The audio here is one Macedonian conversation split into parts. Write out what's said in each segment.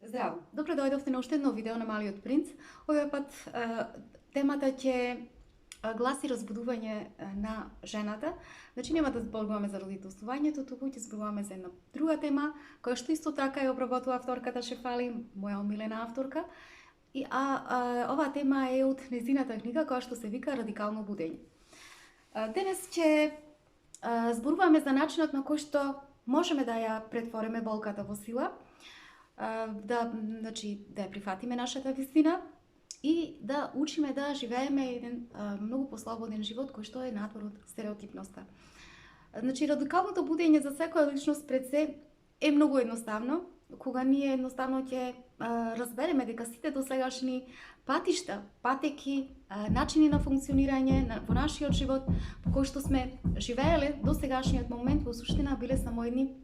Здраво! Добро дојдовте на уште едно видео на Малиот принц. Овој пат темата ќе гласи разбудување на жената. Значи нема да зборуваме за родителствувањето, туку ќе зборуваме за една друга тема, која што исто така ја обработува авторката Шефали, моја омилена авторка. Оваа тема е од незината книга која што се вика Радикално будење. Денес ќе зборуваме за начинот на кој што можеме да ја претвориме болката во сила, да ја прифатиме нашата вистина и да учиме да живееме еден многу послободен живот кој што е надвор од стереотипноста. Значи, радикалното будење за секоја личност пред се е многу едноставно, кога ние едноставно ќе разбереме дека сите досегашни патишта, патеки, начини на функционирање во нашиот живот, по кој што сме живееле до сегашниот момент, во суштина биле само едни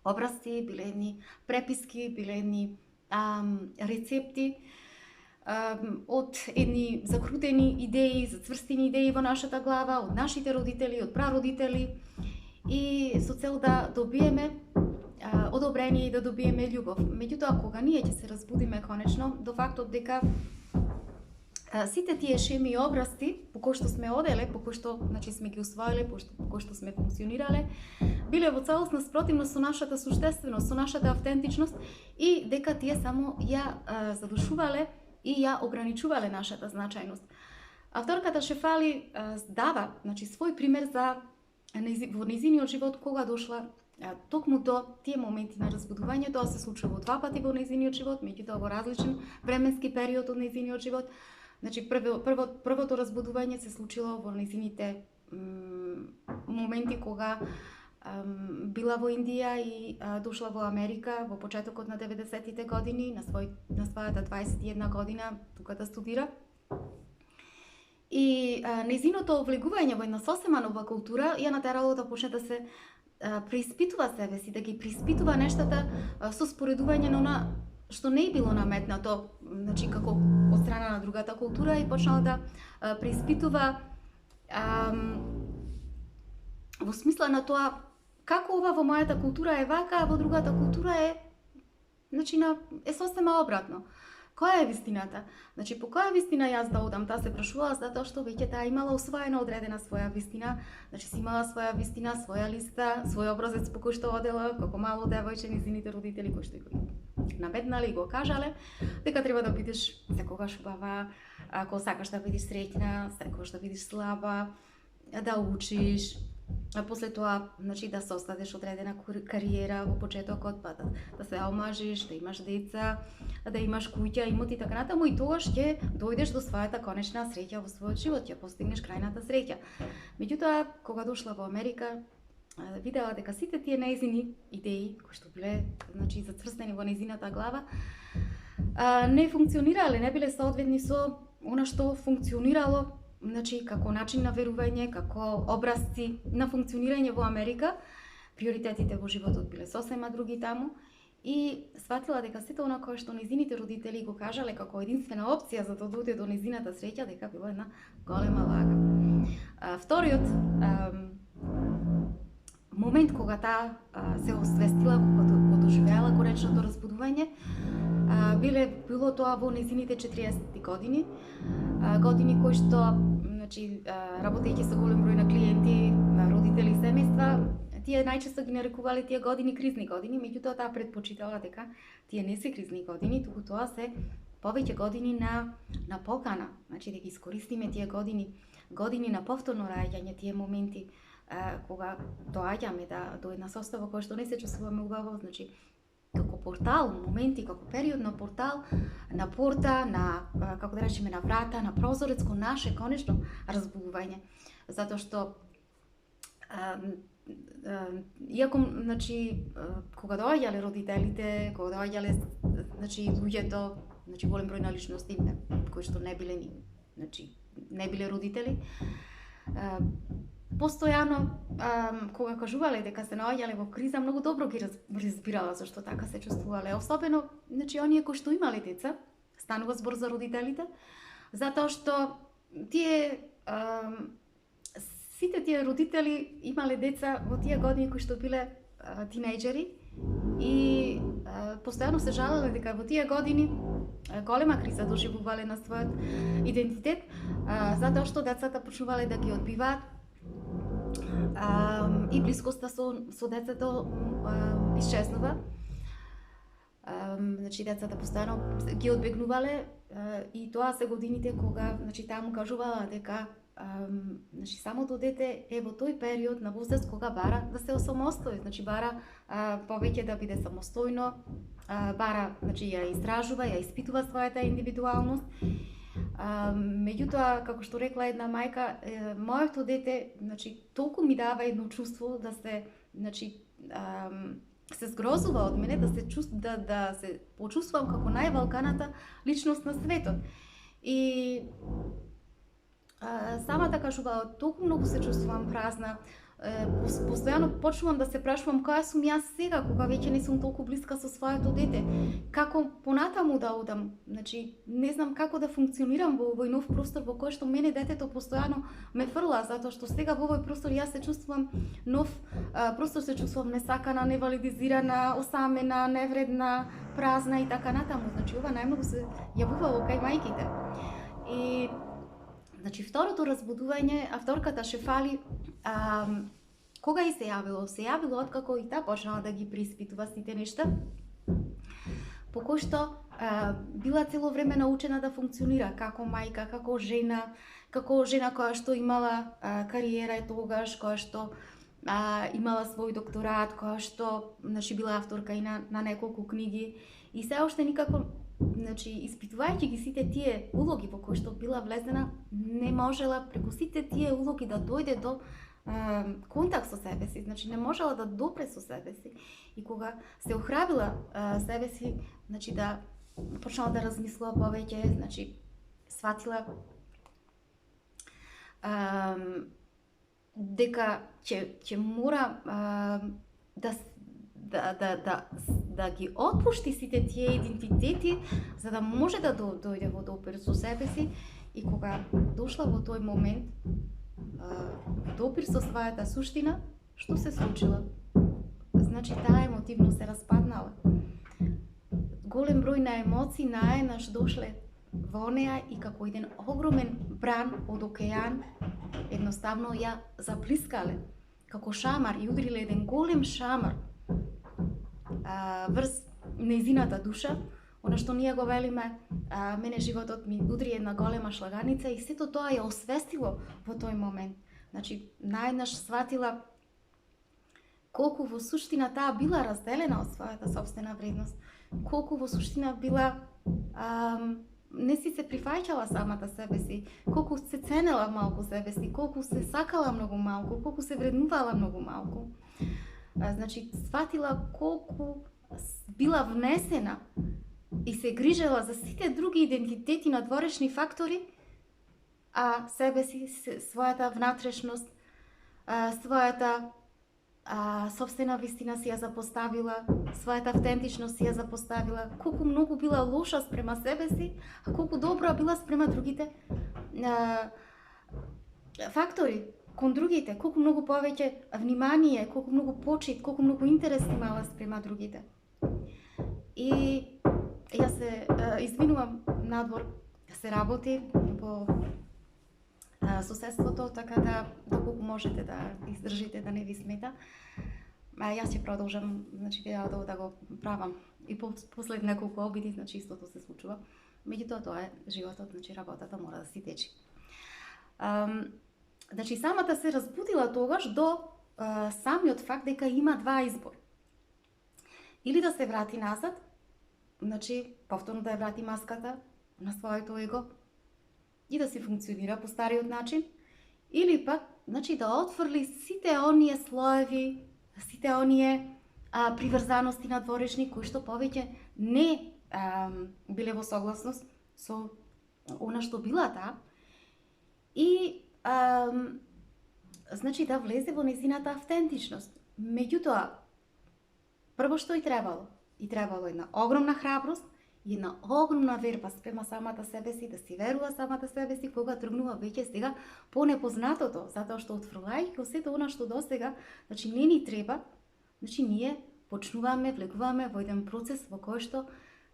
образци, биле едни преписки, биле едни рецепти од едни закрутени идеи, зацврстени идеи во нашата глава, од нашите родители, од прародители, и со цел да добиеме одобрение и да добиеме љубов. Меѓутоа, кога ние ќе се разбудиме конечно до фактот дека сите тие шеми и образци по кои што сме оделе, по кои што сме ги усвоиле, по кои што сме функционирале, биле во целосна спротивност со нашата суштественост, со нашата автентичност, и дека тие само ја задушувале и ја ограничувале нашата значајност. Авторката Шефали дава свој пример за во незиниот живот кога дошла токму до тие моменти на разбудување. Тоа се случува два пати во незиниот живот, меѓутоа во различен временски период од незиниот живот. Значи, првото разбудување се случило во незините моменти кога била во Индија и дошла во Америка во почетокот на 90-тите години, на својата 21 година, тука да студира. И незиното влегување во една сосема нова култура ја натерало да почне да се преиспитува себе си, да ги преиспитува нештата со споредување на она што не е било наметнато, значи како од страна на другата култура, и почнала да преиспитува во смисла на тоа како ова во мојата култура е вака, а во другата култура е сосема обратно. Која е вистината? Значи, по која вистина јас да одам? Таа се прашувала затоа што веќе таа имала усвоена одредена своја вистина, значи си имала своја вистина, своја листа, свој образец по кој што одела како мало девојче, низините родители кои што го наметнале и го кажале дека треба да бидеш секогаш убава, ако сакаш да бидеш среќна, секогаш да бидеш слаба, да учиш, а после тоа да создадеш одредена кариера во почетокот, па да се омажиш, да имаш деца, да имаш куќа, имот и така натаму, и тогаш ќе дојдеш до својата конечна среќа во својот живот, ќе постигнеш крајната среќа. Меѓутоа, кога дошла во Америка, видела дека сите тие нејзини идеи кои што биле зацврстени во нејзината глава не функционирале, не биле соодветни со она што функционирало како начин на верување, како образци на функционирање во Америка. Приоритетите во животот биле сосема други таму, и сватила дека сето она кое што нејзините родители го кажале како единствена опција за да дојде до нејзината среќа, дека било една голема лага. Вториот момент кога таа се освестила, кога го доживеала коречното разбудување, било тоа во нејзините 40 години, години кои што работејќи со голем број на клиенти, на родители и семејства, тие најчесто ги нарекувале тие години кризни години, меѓутоа таа предпочитала дека тие не се кризни години, туку тоа се повеќе години на покана, значи да ги искористиме тие години на повторно раѓање, тие моменти кога доаѓаме до една состава која што не се чувствуваме убаво, значи како портал, моменти, како период на портал, на порта, на, како да речеме, на врата, на прозорец кон наше конечно разбудување. Затоа што иако кога доаѓале родителите, кога доаѓале луѓето, голем број на личности кои што не биле родители, постојано кога кажувале дека се наоѓале во криза, многу добро ги разбирала зашто така се чувствувале. Особено оние кои што имале деца, станува збор за родителите, затоа што сите тие родители имале деца во тие години кои што биле тинејџери, и постојано се жалеле дека во тие години голема криза доживувале на својот идентитет, затоа што децата почнувале да ги одбиваат и блискоста со децата исчезнува. Значи децата постојано ги одбегнувале и тоа се годините кога таму кажувала дека значи самото дете е во тој период на возраст кога бара да се осамостои, значи бара повеќе да биде самостојно, бара, значи ја истражува, ја испитува својата индивидуалност. Меѓутоа, како што рекла една мајка, моето дете, значи толку ми дава едно чувство да се, значи се згрозува од мене, да се почувствувам како највалканата личност на светот. И самата кажува, толку многу се чувствувам празна, постојано почнувам да се прашувам која сум јас сега, кога веќе не сум толку блиска со своето дете, како понатаму да одам, значи не знам како да функционирам во овој нов простор во кој што мене детето постојано ме фрла, затоа што сега во овој простор јас се чувствувам нов простор, се чувствувам несакана, невалидизирана, осамена, невредна, празна и така натаму. Значи ова најмногу се јавувало кај мајките. И значи второто разбудување, авторката Шефали, кога и се јавило? Се јавило откако и таа почнала да ги преиспитува сите нешта, по кој што била цело време научена да функционира како мајка, како жена која што имала кариера тогаш, која што имала свој докторат, која што значи била авторка и на неколку книги и се уште никако, значи испитувајќи ги сите тие улоги во кои што била влезена, не можела преку сите тие улоги да дојде до контакт со себе си, значи не можела да допре со себе си. И кога се охрабрила себе си, значи да почнала да размислува повеќе, значи сватила дека ќе мора да ги отпушти сите тие идентитети за да може да дојде во допир со себе си. И кога дошла во тој момент допир со својата суштина, што се случило? Значи таа емотивно се распаднала. Голем број на емоции наеднаш дошле во неа и како еден огромен бран од океан едноставно ја заплискале како шамар и удриле еден голем шамар врз нејзината душа. Она што ние го велиме, мене животот ми удри една голема шлаганица и сето тоа ја освестило во тој момент. Значи, наеднаш сватила колку во суштина таа била разделена од својата собствена вредност, колку во суштина била не си се прифаќала самата себе си, колку се ценела малку себе си, колку се сакала многу малку, колку се вреднувала многу малку. Значи, сватила колку била внесена и се грижела за сите други идентитети на дворешни фактори, а себе си, својата внатрешност, својата собствена вистина си ја запоставила, својата автентичност си ја запоставила, колку многу била лоша спрема себе си, а колку добра била спрема другите фактори, кон другите, колку многу повеќе внимание, колку многу почит, колку многу интерес имала спрема другите. И јас се извинувам надвор да се работи по соседството, така да доколку можете да издржите да не ви смета. Јас ќе продолжам, значи видеото да го правам и послед неколку обиди, значи истото се случува. Меѓутоа тоа е животот, значи работата мора да си течи. Значи самата се разбудила тогаш до самиот факт дека има два избори. Или да се врати назад, значи повторно да ја врати маската на своето его и да си функционира по стариот начин, или пак, значи да отфрли сите оние слоеви, сите оние приврзаности на дворешни кои што повеќе не биле во согласност со она што била таа и значи да влезе во нејзината автентичност. Меѓутоа, прво што и требало една огромна храброст и една огромна верба спрема самата себе си, да си верува самата себе си кога тргнува веќе сега по непознатото, затоа што отфрлајќи го сето она што досега, значи не ни треба, значи ние почнуваме, влегуваме во еден процес во кој што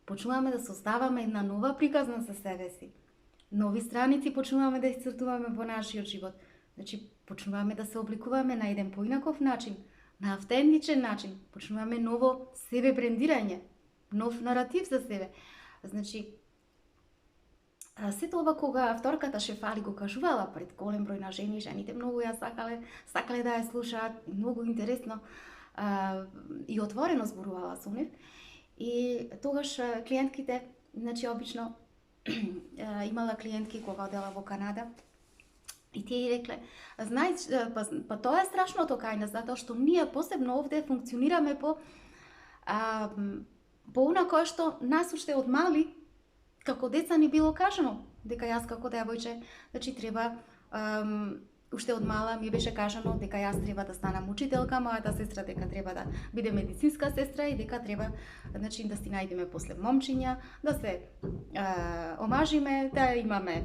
почнуваме да создаваме една нова приказна за себе си. Нови страници почнуваме да исцртуваме во нашиот живот. Значи, почнуваме да се обликуваме на еден поинаков начин, на автентичен начин. Почнуваме ново себе брендирање, нов наратив за себе. Значи, сето ова кога вторката Шефали го кажувала пред голем број на жени, жените многу ја сакале да ја слушаат, многу интересно и отворено зборувала со нив. И тогаш клиентките, значи обично имала клиентки кога одела во Канада, и тие рекле, знаеш, па тоа е страшното кај нас, затоа што ние посебно овде функционираме по она кое што нас уште од мали, како деца ни било кажано, дека јас како девојче, значи треба, уште од мала ми беше кажано дека јас треба да станам учителка, мојата сестра дека треба да биде медицинска сестра и дека треба, значи, да си најдеме после момчиња, да се омажиме, да имаме,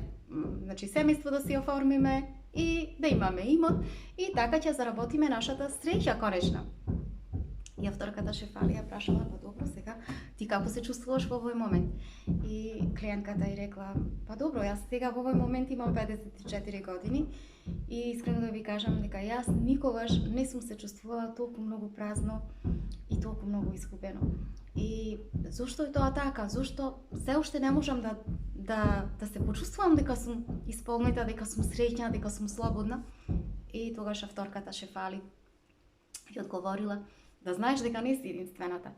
значи, семејство да си оформиме и да имаме имот и така ќе заработиме нашата среќа конечно. И вторката Шефали ја прашала, па добро, сега ти како се чувствуваш во овој момент? И клиентката ја рекла, па добро, јас сега во овој момент имам 54 години и искрено да ви кажам дека јас никогаш не сум се чувствувала толку многу празно и толку многу изгубено. И зошто е тоа така? Зошто се уште не можам да се почувствувам дека сум исполнета, дека сум среќна, дека сум слободна? И тогаш вторката Шефали ја одговорила, да знаеш дека не си единствената.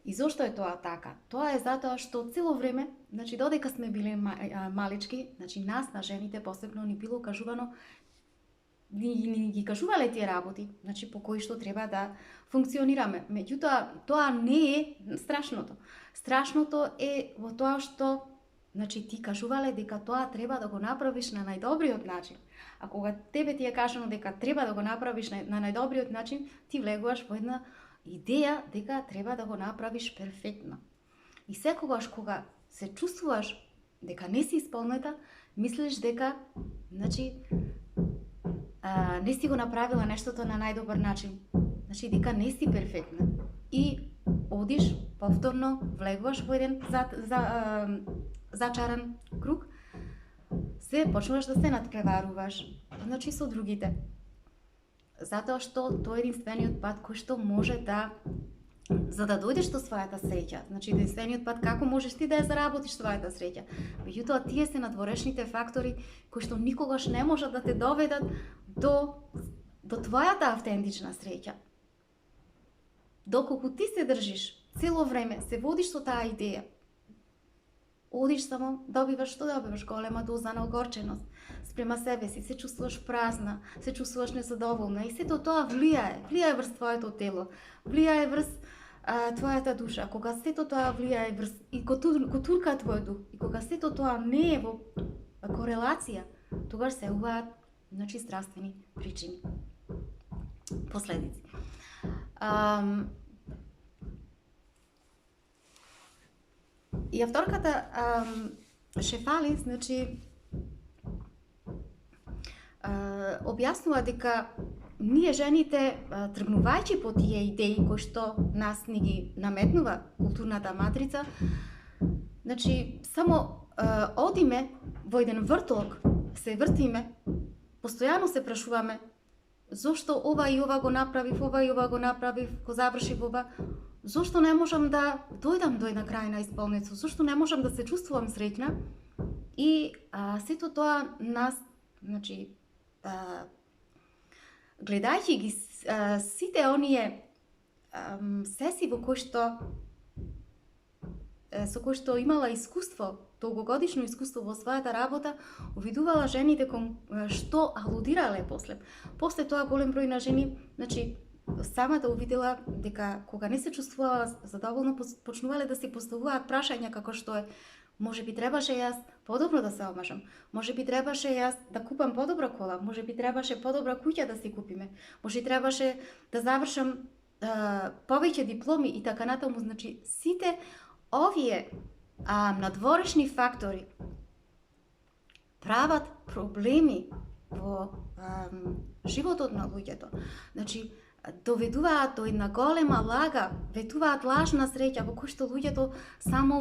И зошто е тоа така? Тоа е затоа што цело време, значи додека сме биле малички, значи нас, на жените посебно, ни било кажувано, ни ги кажувале тие работи, значи по кои што треба да функционираме. Меѓутоа, тоа не е страшното. Страшното е во тоа што, значи, ти кажувале дека тоа треба да го направиш на најдобриот начин. А кога тебе ти е кажано дека треба да го направиш на најдобриот начин, ти влегуваш во една идеја дека треба да го направиш перфектно. И секогаш кога се чувствуваш дека не си исполнета, мислиш дека, значи, не си го направила нештото на најдобар начин. Значи, дека не си перфектна. И одиш, повторно влегуваш во еден зачаран круг, се почнуваш да се надпреваруваш, значи со другите. Затоа што тоа е единствениот пат кој што може да, за да дојдеш до својата среќа, значи единствениот пат како можеш ти да ја заработиш својата среќа. Меѓутоа, тие се надворешните фактори кои што никогаш не можат да те доведат до твојата автентична среќа. Доколку ти се држиш цело време, се водиш со таа идеја, одиш само, добиваш што добиваш, голема доза на огорченост спрема себе си, се чувствуваш празна, се чувствуваш незадоволна и сето тоа влијае врз твоето тело, влијае врз твојата душа. Кога сето тоа влијае врз и го турка твојот дух, и кога сето тоа не е во корелација, тогаш се јавуваат, значи, здравствени причини, последици. И вторката Шефали, значи, објаснува дека ние жените, тргнувајќи по тие идеи кои што нас ни ги наметнува културната матрица, значи, само одиме во еден вртолок, се вртиме, постојано се прашуваме зошто ова и ова го направив, ова и ова го направив, го завршив ова, зошто не можам да дојдам до една крајна исполница, зошто не можам да се чувствувам среќна? И сето тоа нас, значи, гледајќи ги сите оние сеси во кои што со кои што имала искуство, долгогодишно искуство во својата работа, увидувала жените кон што алудирале после. После тоа голем број на жени, значи, самата увидела дека кога не се чувствувала задоволно, почнувале да си поставуваат прашања како што е: може би требаше јас подобро да се омажам, може би требаше јас да купам подобра кола, може би требаше подобра куќа да си купиме, може би требаше да завршам повеќе дипломи и така натаму. Значи, сите овие надворешни фактори прават проблеми во животот на луѓето. Значи, доведуваат до една голема лага, ветуваат лажна среќа во кој што луѓето само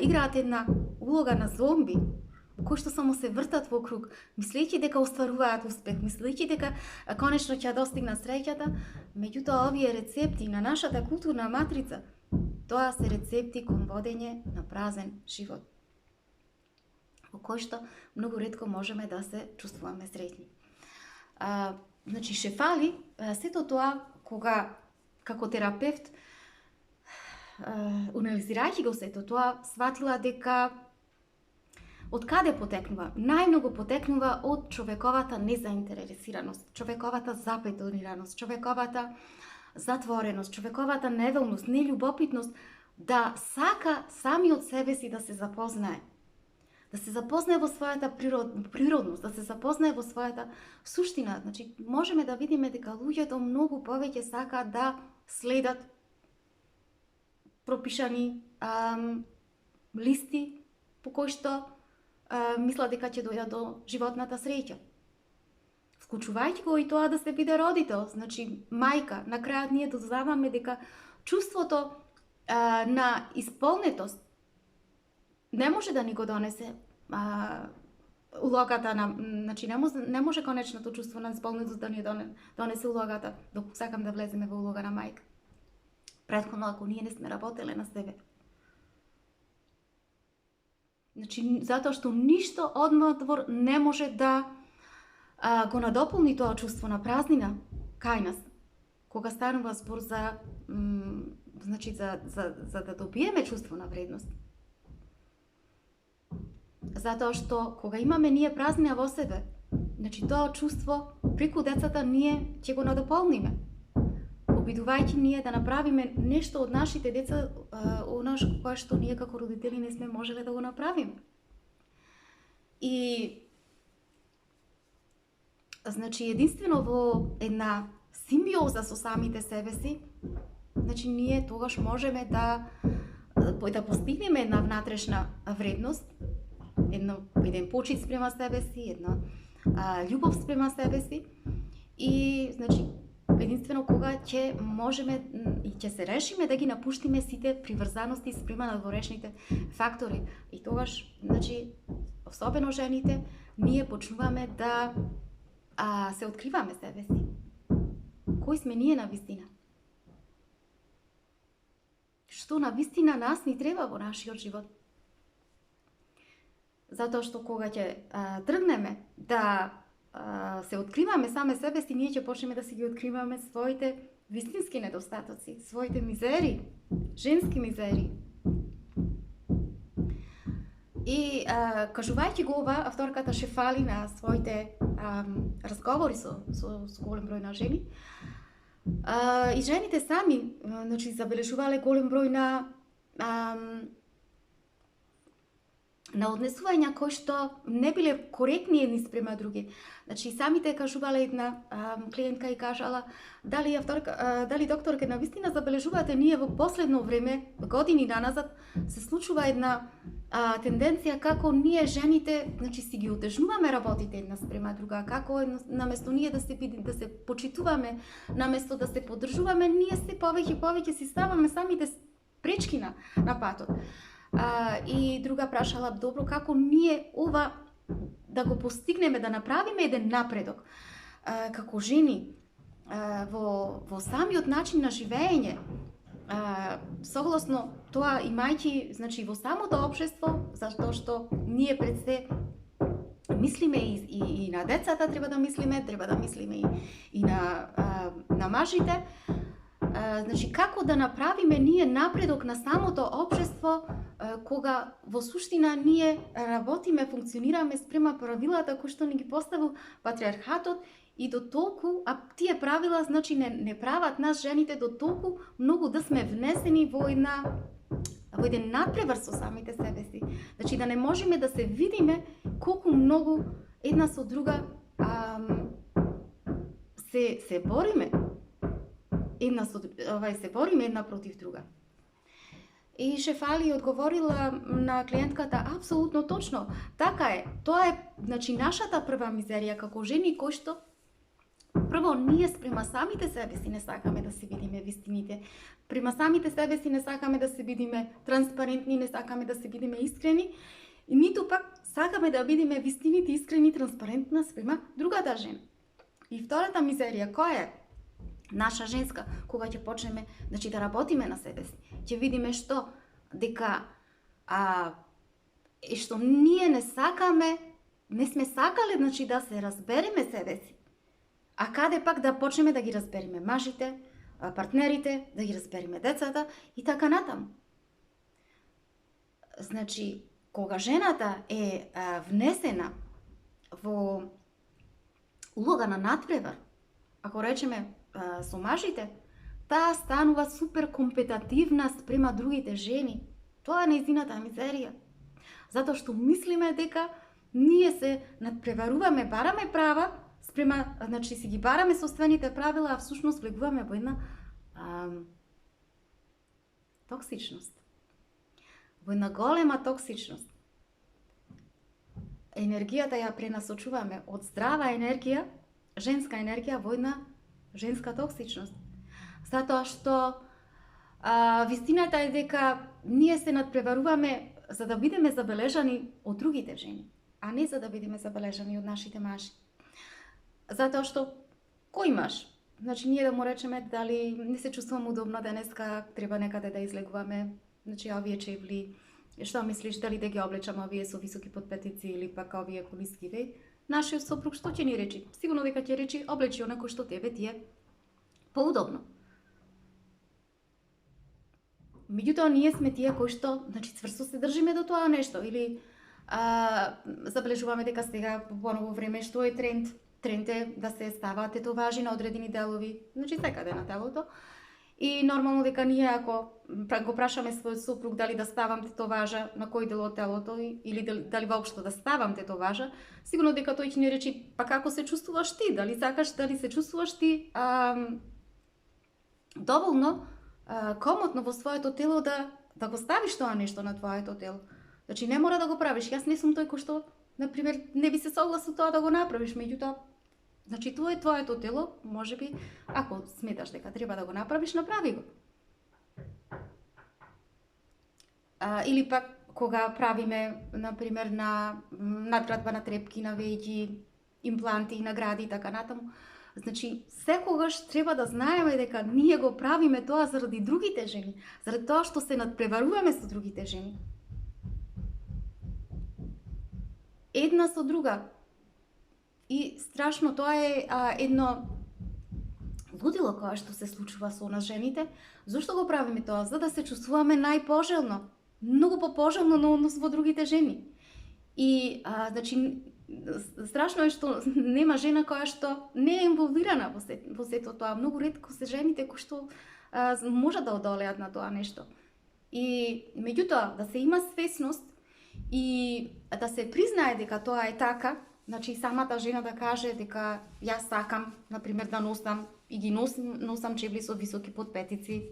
играат една улога на зомби, во кој што само се вртат во круг, мислејќи дека остваруваат успех, мислејќи дека конечно ќе достигнат среќата, меѓутоа овие рецепти на нашата културна матрица, тоа се рецепти кон водење на празен живот, во кој што многу ретко можеме да се чувствуваме среќни. Значи, Шефали, сето тоа, кога како терапевт, анализирајќи го сето тоа, сватила дека од каде потекнува? Најмногу потекнува од човековата незаинтересираност, човековата запетонираност, човековата затвореност, човековата неволност, нелюбопитност, да сака сами од себе си да се запознае. Да се запознае во својата природност, да се запознае во својата суштина. Значи, можеме да видиме дека луѓето многу повеќе сакаат да следат пропишани листи по кои што мислат дека ќе дојдат до животната среќа. Вклучувајќи го и тоа да се биде родител, значи мајка, на крајот ние дознаваме дека чувството на исполнетост не може да ни го донесе улогата на, значи не може конечното чувство на исполнетост да ни донесе улогата, доколку сакам да влеземе во улога на мајка. Претходно, ако ние не сме работеле на себе. Значи, затоа што ништо однадвор не може да го надополни тоа чувство на празнина кај нас. Кога станува збор за, значи, за да добиеме чувство на вредност. Затоа што кога имаме ние празнина во себе, значи тоа чувство преку децата ние ќе го надополниме. Обидувајќи ние да направиме нешто од нашите деца, оно кое што ние како родители не сме можеле да го направиме. И значи единствено во една симбиоза со самите себе си, значи ние тогаш можеме да постигнеме една внатрешна вредност, еден почит спрема себе си, една љубов спрема себе си, и значи единствено кога ќе можеме и ќе се решиме да ги напуштиме сите приврзаности спрема надворешните фактори. И тогаш, значи, особено жените, ние почнуваме да се откриваме себе си. Кои сме ние на вистина? Што на вистина нас ни треба во нашиот живот? Затоа што кога ќе тргнеме да се откриваме саме себе си, ние ќе почнеме да си ги откриваме своите вистински недостатоци, своите мизери, женски мизери. И кажувајќи го ова, авторката Шефали на своите разговори со голем број на жени, и жените сами, значи, забележувале голем број на однесувања кои што не биле коректни едни спрема други. Значи, самите кажувале, една клиентка и кажала, дали докторка навистина забележувате, ние во последно време, години наназад, се случува една тенденција како ние жените, значи, си ги утежнуваме работите една спрема друга, како наместо ние да се почитуваме, наместо да се поддржуваме, ние се повеќе си ставаме самите пречки на патот. И друга прашала, добро, како ние ова да го постигнеме, да направиме еден напредок како жени во самиот начин на живење, согласно тоа имајќи, значи, во самото општество, затоа што ние пред се мислиме и на децата треба да мислиме и на мажите. Значи, како да направиме ние напредок на самото општество, кога во суштина ние работиме, функционираме спрема правилата кои што ни ги поставил патриархатот, и до толку, а тие правила, значи, не прават нас жените до толку многу да сме внесени во еден надпревар со самите себе си. Значи, да не можеме да се видиме колку многу една со друга се бориме. Се бориме една против друга. И Шефали одговорила на клиентката апсолутно точно. Така е. Тоа е, значи, нашата прва мизерија како жени кои што Прво, ние спрема самите себе си не сакаме да се видиме вистините. Према самите себе си не сакаме да се видиме транспарентни, не сакаме да се видиме искрени. И ниту пак сакаме да видиме вистините искрени, транспарентна спрема другата жена. И втората мизерија, која е? Наша женска, кога ќе почнеме да работиме на себе си, ќе видиме што дека што ние не сакаме, не сме сакале да се разбереме себе си. А каде пак да почнеме да ги разбереме мажите, партнерите, да ги разбереме децата и така натаму. Значи, кога жената е внесена во улога на надпревар, ако речеме со мажите, таа станува супер компетативна спрема другите жени. Тоа е нејзината мизерија. Затоа што мислиме дека ние се надпреваруваме, бараме права, спрема, значи си ги бараме собствените правила, а всушност влегуваме во една токсичност. Во една голема токсичност. Енергијата ја пренасочуваме од здрава енергија, женска енергија, во една женска токсичност. Затоа што вистината е дека ние се надпреваруваме за да бидеме забележани од другите жени, а не за да бидеме забележани од нашите мажи. Затоа што кој маж? Значи ние да му речеме дали не се чувствувам удобно денеска, треба некаде да излегуваме, значи овие чевли, што мислиш дали да ги облечам овие со високи подпетици или пак овие колискиви? Нашиот сопруг што ќе ни речи? Сигурно дека ќе речи облечи онако што тебе ти е поудобно. Меѓутоа ние сме тие кои што, значи цврсто се држиме до тоа нешто или забележуваме дека сега во ново време што е тренд? Тренд е да се ставаат тетоважи на одредени делови, значи секаде на телото. И нормално дека ние ако го прашаме својот сопруг дали да ставам тетоважа на кој дел од телото или дали воопшто да ставам тетоважа, сигурно дека тој ќе ни речи па како се чувствуваш ти, дали сакаш, дали се чувствуваш ти доволно комотно во своето тело да го ставиш тоа нешто на твоето тело. Значи не мора да го правиш. Јас не сум тој кој што, например, не би се согласил тоа да го направиш, меѓутоа, значи тоа е твоето тело, можеби, ако сметаш дека треба да го направиш, направи го. Или пак кога правиме, например, на надградба на трепки, на вејки, импланти, награди и така натаму, значи, секогаш треба да знаеме дека ние го правиме тоа заради другите жени, заради тоа што се надпреваруваме со другите жени. Една со друга. И страшно, тоа е едно лудило кое што се случува со нас жените. Зошто го правиме тоа? За да се чувствуваме најпожелно, многу попожелно на однос во другите жени. И, значи, страшно е што нема жена која што не е инволвирана во сето тоа. Многу ретко се жените кои што можат да одолеат на тоа нешто. И меѓутоа, да се има свесност и да се признае дека тоа е така, значи самата жена да каже дека јас сакам, например, да носам и ги носам чевли со високи подпетици.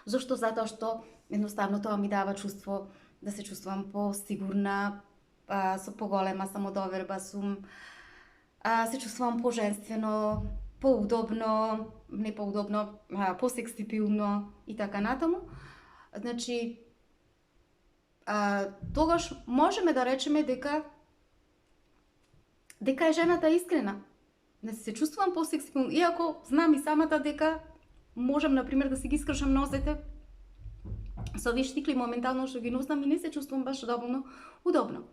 Зошто? Затоа што едноставно тоа ми дава чувство да се чувствувам посигурна, со поголема самодоверба сум, се чувствувам поженствено, поудобно, не поудобно, посексипилно и така натаму. Значи, тогаш можеме да речеме дека е жената искрена. Не се чувствувам посексипилно, иако знам и самата дека можам, например, да си ги скршам носете со овие штикли моментално што ги носам и не се чувствувам баш доволно удобно.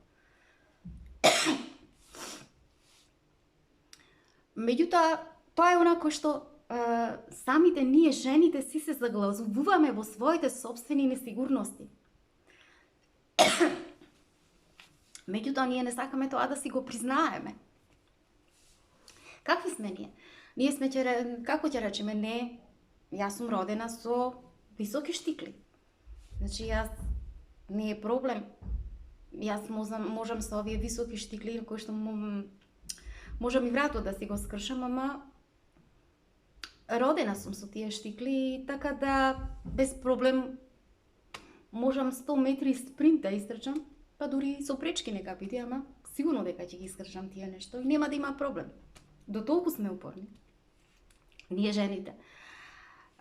Меѓутоа, тоа е онако што самите ние жените си се заглавуваме во своите собствени несигурности. Меѓутоа, ние не сакаме тоа да си го признаеме. Какви сме ние? Ние сме, како ќе речеме, не, јас сум родена со високи штикли. Значи, јас не е проблем. Јас можам со овие високи штикли, кои што можам и вратот да си го скршам, ама родена сум со тие штикли, така да без проблем можам 100 метри спринт да истрчам, па дури со пречки нека биде, ама сигурно дека ќе ги искршам тие нешто и нема да има проблем. До толку сме упорни. Ние жените.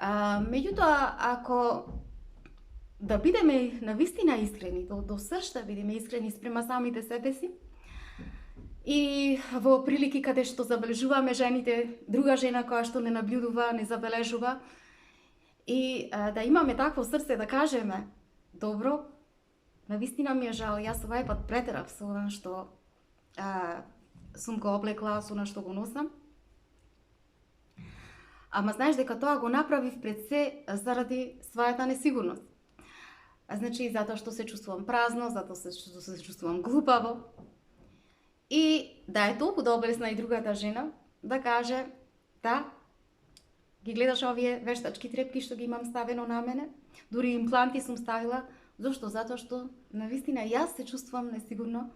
Меѓутоа, ако да бидеме навистина искрени, до срж да бидеме искрени спрема самите себе си, и во прилики каде што забележуваме жените, друга жена која што не наблюдува, не забележува, и да имаме такво срце да кажеме, добро, навистина ми е жал, јас овај пат претерав со она што сум го облекла, со она што го носам. Ама знаеш дека тоа го направив пред се заради својата несигурност. Значи, затоа што се чувствувам празно, затоа што се чувствувам глупаво. И да е толку да облесна и другата жена, да каже, да, ги гледаш овие вештачки трепки што ги имам ставено на мене, дури импланти сум ставила. Зошто? Затоа што, навистина, јас се чувствувам несигурно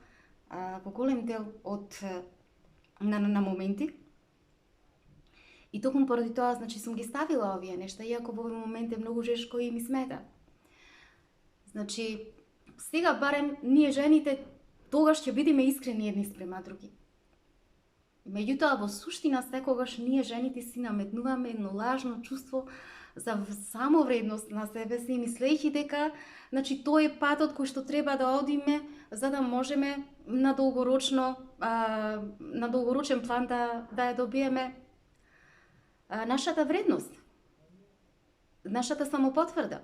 во голем дел на моменти. И токму поради тоа, значи, сум ги ставила овие нешта, иако во овој момент е многу жешко и ми смета. Значи, сега барем ние жените тогаш ќе бидеме искрени едни спрема други. Меѓутоа, во суштина, секогаш ние жените си наметнуваме едно лажно чувство за самовредност на себе си, мислејќи дека, значи, тој е патот кој што треба да одиме за да можеме на долгорочен план да ја добиеме нашата вредност, нашата самопотврда.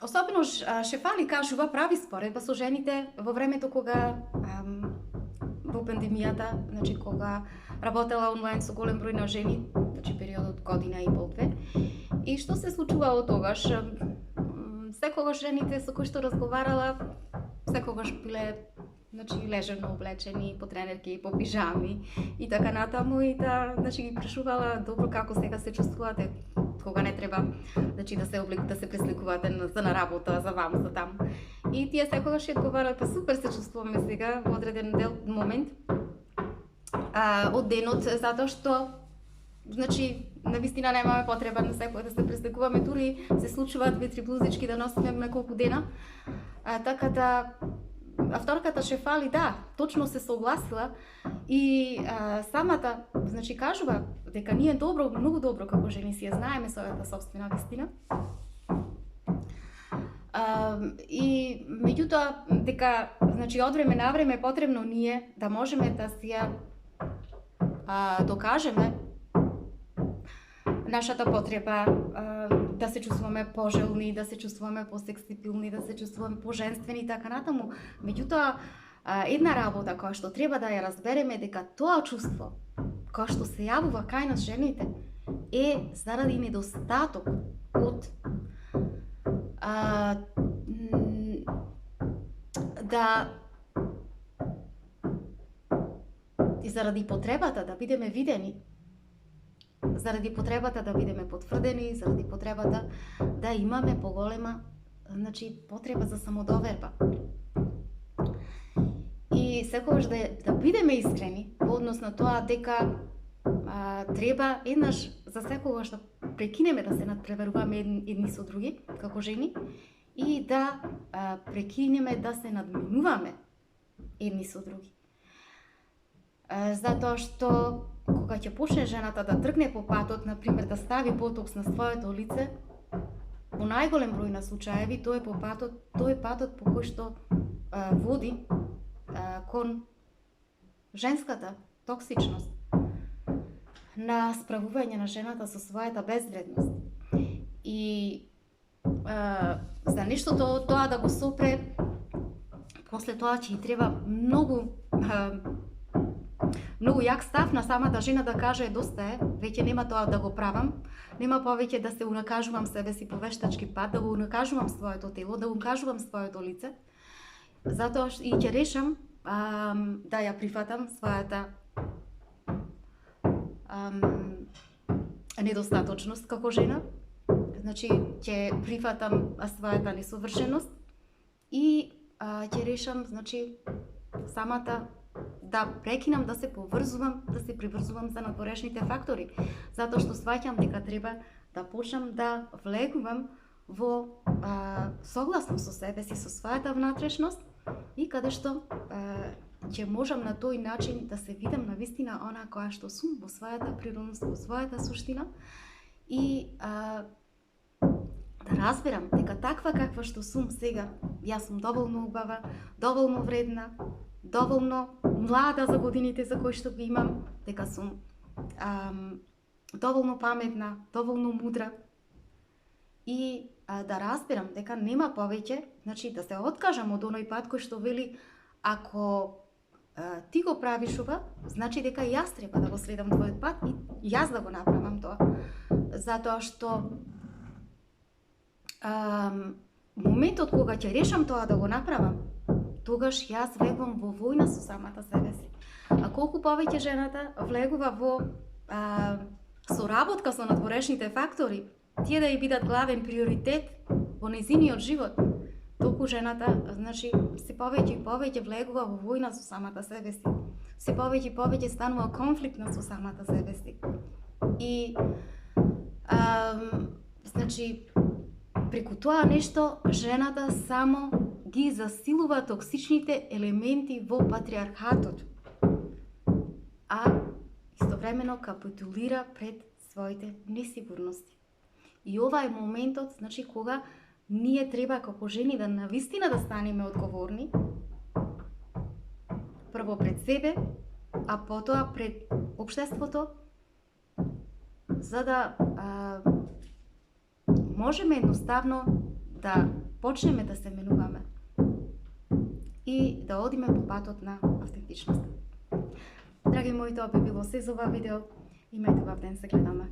Особено Шефали кажува, прави споредба со жените во времето кога во пандемијата, значи кога работела онлайн со голем број на жени, значи периодот година и пол-две. И што се случувало тогаш? Секогаш жените со кои што разговарала, секогаш биле, значи, лежерно облечени, по тренерки, по пижами и така натаму, и значи ги прашувала, добро, како сега се чувствувате, кога не треба, значи, да се пресликувате за на работа, за ваму, за таму. И тие секогаш ќе одговарале, па супер се чувствуваме сега во одреден момент од денот, затоа што, значи, навистина немаме потреба на секој да се пресликуваме, дури се случуваат ветри блузички да носиме неколку дена. Така да, авторката Шефали, да, точно се согласила и самата, значи, кажува дека ние добро, многу добро како жени си ја знаеме својата собствена вистина. И меѓутоа дека, значи, од време на време потребно ние да можеме да си ја докажеме нашата потреба да се чувствуваме пожелни, да се чувствуваме посексипилни, да се чувствуваме поженствени и така натаму. Меѓутоа, една работа која што треба да ја разбереме дека тоа чувство која што се јавува кај нас жените е заради недостаток од и заради потребата да бидеме видени, заради потребата да бидеме потврдени, заради потребата да имаме поголема, значи, потреба за самодоверба. И секогаш да бидеме искрени во однос на тоа дека треба еднаш за секогаш да прекинеме да се надпреваруваме едни со други како жени и да прекинеме да се надминуваме едни со други. Затоа што кога ќе почне жената да тргне по патот, например да стави ботокс на своето лице, во најголем број на случаеви тој е патот по кој што води кон женската токсичност, на справување на жената со својата безвредност. И за нештото тоа да го сопре, после тоа ќе и треба многу јак став на самата жена да каже доста е, веќе нема тоа да го правам, нема повеќе да се унакажувам себе си по вештачки пат, да го унакажувам своето тело, да унакажувам своето лице, затоа и ќе решам да ја прифатам својата недостаточност како жена, значи ќе прифатам својата несовршеност и ќе решам, значи, самата да прекинам да се поврзувам, да се приврзувам за надворешните фактори, затоа што сваќам дека треба да почнам да влегувам во согласно со себе си, со својата внатрешност и каде што ќе можам на тој начин да се видам на вистина она која што сум во својата природност, во својата суштина и да разберам дека таква каква што сум сега, јас сум доволно убава, доволно вредна, доволно млада за годините за кои што ги имам, дека сум доволно паметна, доволно мудра и да разберам дека нема повеќе, значи да се откажам од оној пат кој што вели ако ти го правиш ова, значи дека јас треба да го следам твојот пат и јас да го направам тоа. Затоа што моментот кога ќе решам тоа да го направам, тогаш јас влегувам во војна со самата себе си. А колку повеќе жената влегува во соработка со надворешните фактори, тие да ја бидат главен приоритет во нејзиниот живот, толку жената, значи, се повеќе и повеќе влегува во војна со самата себе си. Се повеќе и повеќе станува конфликтна со самата себе си. И значи, преку тоа нешто жената само ги засилува токсичните елементи во патриархатот, а истовремено капитулира пред своите несигурности. И ова е моментот, значи, кога ние треба како жени да навистина да станеме одговорни, прво пред себе, а потоа пред општеството, за да можеме едноставно да почнеме да се менуваме и да одиме по патот на автентичност. Драги мои, тоа би било се за ова видео. Имајте убав ден, се гледаме.